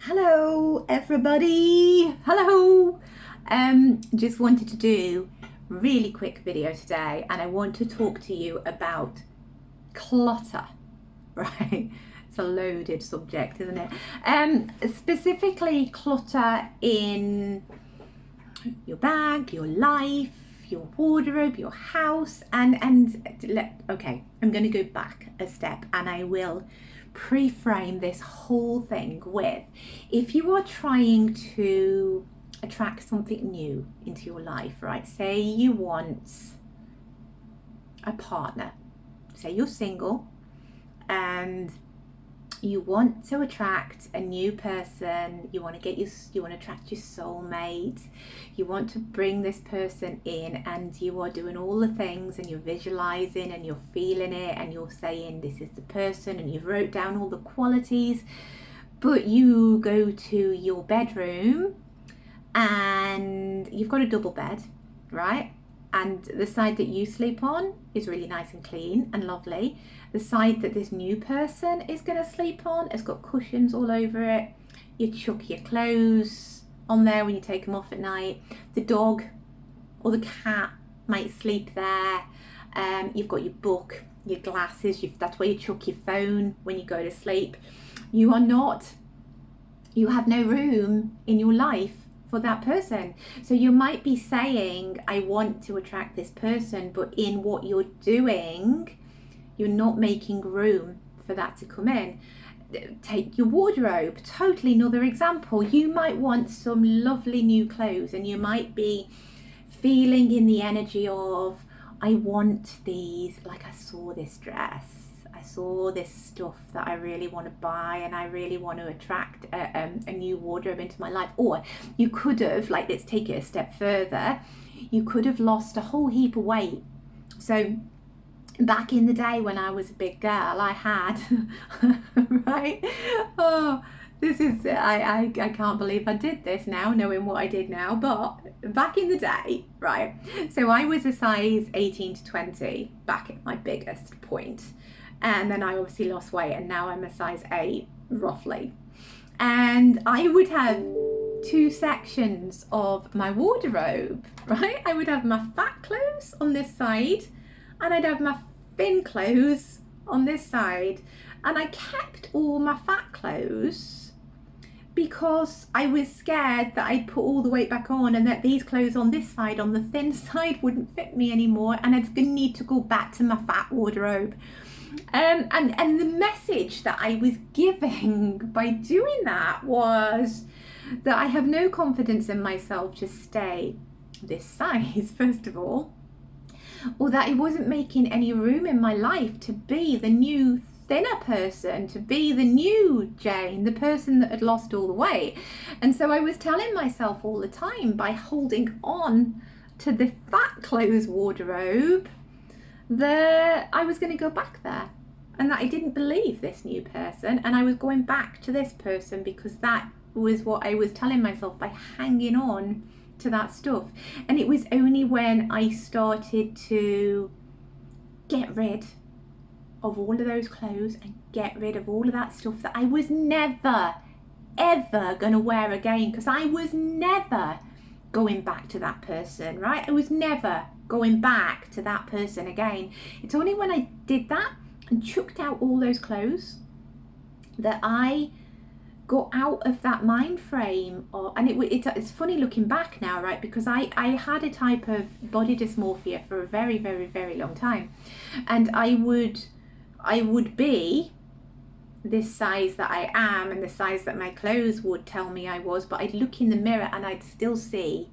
Hello everybody, hello. Just wanted to do a really quick video today, and I want to talk to you about clutter, right? It's a loaded subject, isn't it? Specifically clutter in your bag, your life, your wardrobe, your house, okay, I'm going to go back a step and I will pre-frame this whole thing with, if you are trying to attract something new into your life, right? Say you want a partner, say you're single and you want to attract a new person, you want to attract your soulmate, you want to bring this person in, and you are doing all the things and you're visualizing and you're feeling it and you're saying this is the person and you've wrote down all the qualities, but you go to your bedroom and you've got a double bed, right? And the side that you sleep on is really nice and clean and lovely. The side that this new person is going to sleep on has got cushions all over it. You chuck your clothes on there when you take them off at night. The dog or the cat might sleep there. You've got your book, your glasses. That's where you chuck your phone when you go to sleep. You have no room in your life for that person. So you might be saying, I want to attract this person, but in what you're doing, you're not making room for that to come in. Take your wardrobe, totally another example. You might want some lovely new clothes and you might be feeling in the energy of, I want these, like I saw this dress, I saw this stuff that I really want to buy, and I really want to attract a new wardrobe into my life. Or you could have, like, let's take it a step further, you could have lost a whole heap of weight. So back in the day when I was a big girl, I had, right? Oh, this is, I can't believe I did this now, knowing what I did now, but back in the day, right? So I was a size 18 to 20 back at my biggest point. And then I obviously lost weight and now I'm a size 8, roughly. And I would have two sections of my wardrobe, right? I would have my fat clothes on this side and I'd have my thin clothes on this side. And I kept all my fat clothes because I was scared that I'd put all the weight back on and that these clothes on this side, on the thin side, wouldn't fit me anymore and I'd need to go back to my fat wardrobe. And the message that I was giving by doing that was that I have no confidence in myself to stay this size, first of all, or that I wasn't making any room in my life to be the new thinner person, to be the new Jane, the person that had lost all the weight. And so I was telling myself all the time, by holding on to the fat clothes wardrobe, that I was going to go back there and that I didn't believe this new person and I was going back to this person because that was what I was telling myself by hanging on to that stuff. And it was only when I started to get rid of all of those clothes and get rid of all of that stuff that I was never ever going to wear again, because I was never going back to that person, right? I was never going back to that person again. It's only when I did that and chucked out all those clothes that I got out of that mind frame. It's funny looking back now, right? Because I had a type of body dysmorphia for a very, very, very long time, and I would be this size that I am and the size that my clothes would tell me I was, but I'd look in the mirror and I'd still see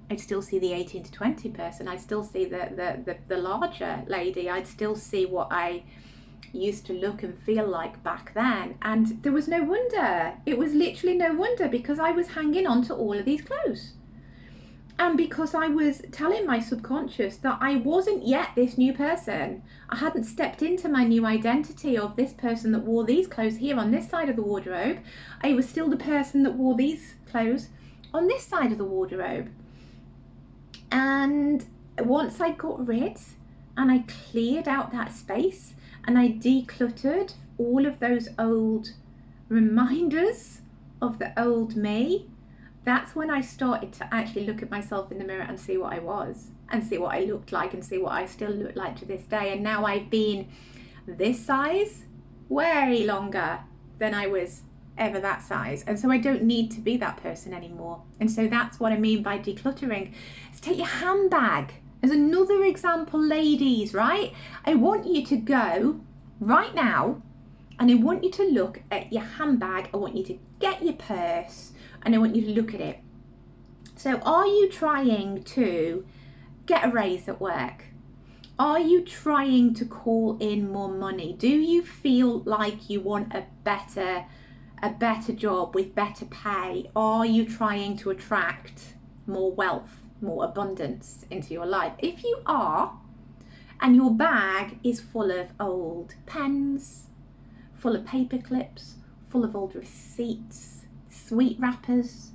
the 18 to 20 person. I'd still see the larger lady. I'd still see what I used to look and feel like back then. And there was no wonder. It was literally no wonder, because I was hanging on to all of these clothes. And because I was telling my subconscious that I wasn't yet this new person. I hadn't stepped into my new identity of this person that wore these clothes here on this side of the wardrobe. I was still the person that wore these clothes on this side of the wardrobe. And once I got rid and I cleared out that space and I decluttered all of those old reminders of the old me, that's when I started to actually look at myself in the mirror and see what I was and see what I looked like and see what I still look like to this day. And now I've been this size way longer than I was ever that size, and so I don't need to be that person anymore. And so that's what I mean by decluttering. Let's take your handbag as another example, ladies, right? I want you to go right now and I want you to look at your handbag. I want you to get your purse and I want you to look at it. So are you trying to get a raise at work? Are you trying to call in more money? Do you feel like you want a better job with better pay? Are you trying to attract more wealth, more abundance into your life? If you are, and your bag is full of old pens, full of paper clips, full of old receipts, sweet wrappers,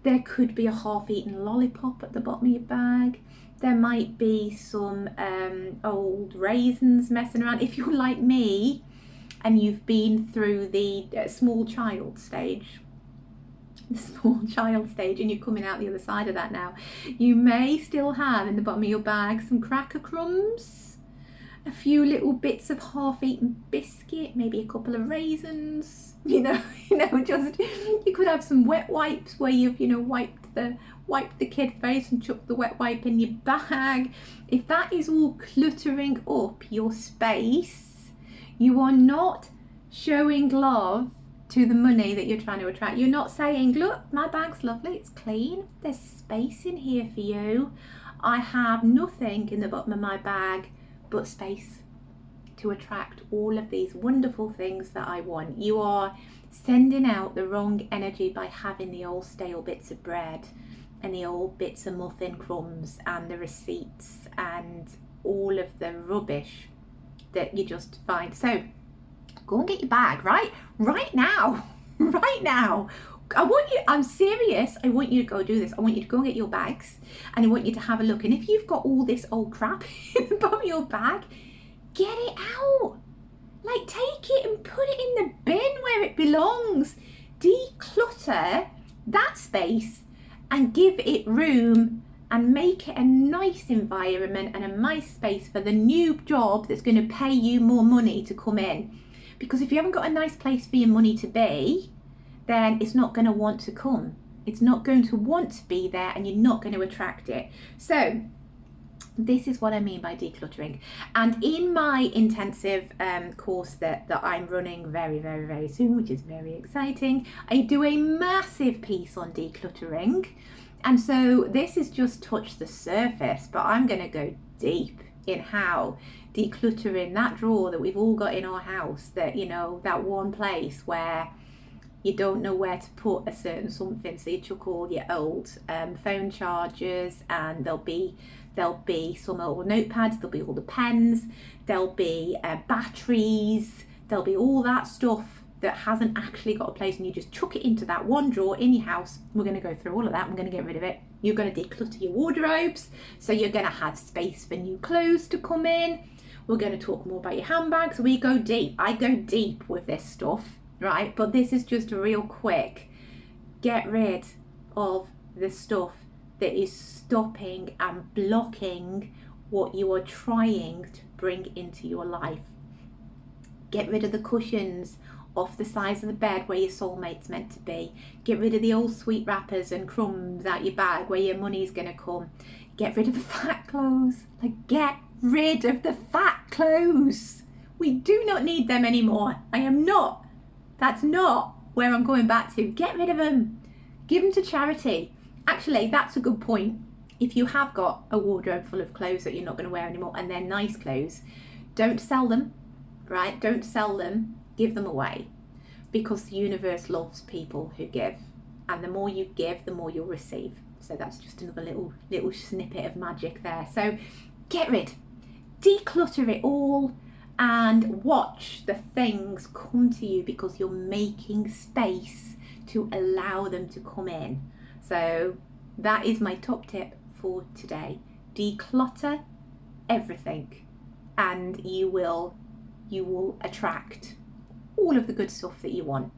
there could be a half-eaten lollipop at the bottom of your bag. There might be some old raisins messing around. If you're like me and you've been through the small child stage, and you're coming out the other side of that now, you may still have in the bottom of your bag some cracker crumbs, a few little bits of half-eaten biscuit, maybe a couple of raisins, just you could have some wet wipes where you've wiped the kid face and chucked the wet wipe in your bag. If that is all cluttering up your space, you are not showing love to the money that you're trying to attract. You're not saying, look, my bag's lovely, it's clean, there's space in here for you. I have nothing in the bottom of my bag but space to attract all of these wonderful things that I want. You are sending out the wrong energy by having the old stale bits of bread and the old bits of muffin crumbs and the receipts and all of the rubbish that you just find. So go and get your bag right now. I'm serious. I want you to go do this. I want you to go and get your bags and I want you to have a look. And if you've got all this old crap in the bottom of your bag, get it out. Like, take it and put it in the bin where it belongs. Declutter that space and give it room and make it a nice environment and a nice space for the new job that's going to pay you more money to come in. Because if you haven't got a nice place for your money to be, then it's not going to want to come. It's not going to want to be there and you're not going to attract it. So this is what I mean by decluttering. And in my intensive course that I'm running very, very, very soon, which is very exciting, I do a massive piece on decluttering. And so this has just touched the surface, but I'm going to go deep in how decluttering that drawer that we've all got in our house, that, that one place where you don't know where to put a certain something, so you chuck all your old phone chargers, and there'll be some old notepads, there'll be all the pens, there'll be batteries, there'll be all that stuff that hasn't actually got a place, and you just chuck it into that one drawer in your house. We're going to go through all of that. I'm going to get rid of it. You're going to declutter your wardrobes, so you're going to have space for new clothes to come in. We're going to talk more about your handbags. We go deep. I go deep with this stuff, right? But this is just a real quick. Get rid of the stuff that is stopping and blocking what you are trying to bring into your life. Get rid of the cushions off the sides of the bed where your soulmate's meant to be. Get rid of the old sweet wrappers and crumbs out your bag where your money's going to come. Get rid of the fat clothes. Get rid of the fat clothes. We do not need them anymore. That's not where I'm going back to. Get rid of them. Give them to charity. Actually, that's a good point. If you have got a wardrobe full of clothes that you're not going to wear anymore, and they're nice clothes, don't sell them, right? Don't sell them. Give them away, because the universe loves people who give, and the more you give, the more you'll receive. So that's just another little snippet of magic there. So get rid, declutter it all, and watch the things come to you because you're making space to allow them to come in. So that is my top tip for today. Declutter everything, and you will attract all of the good stuff that you want.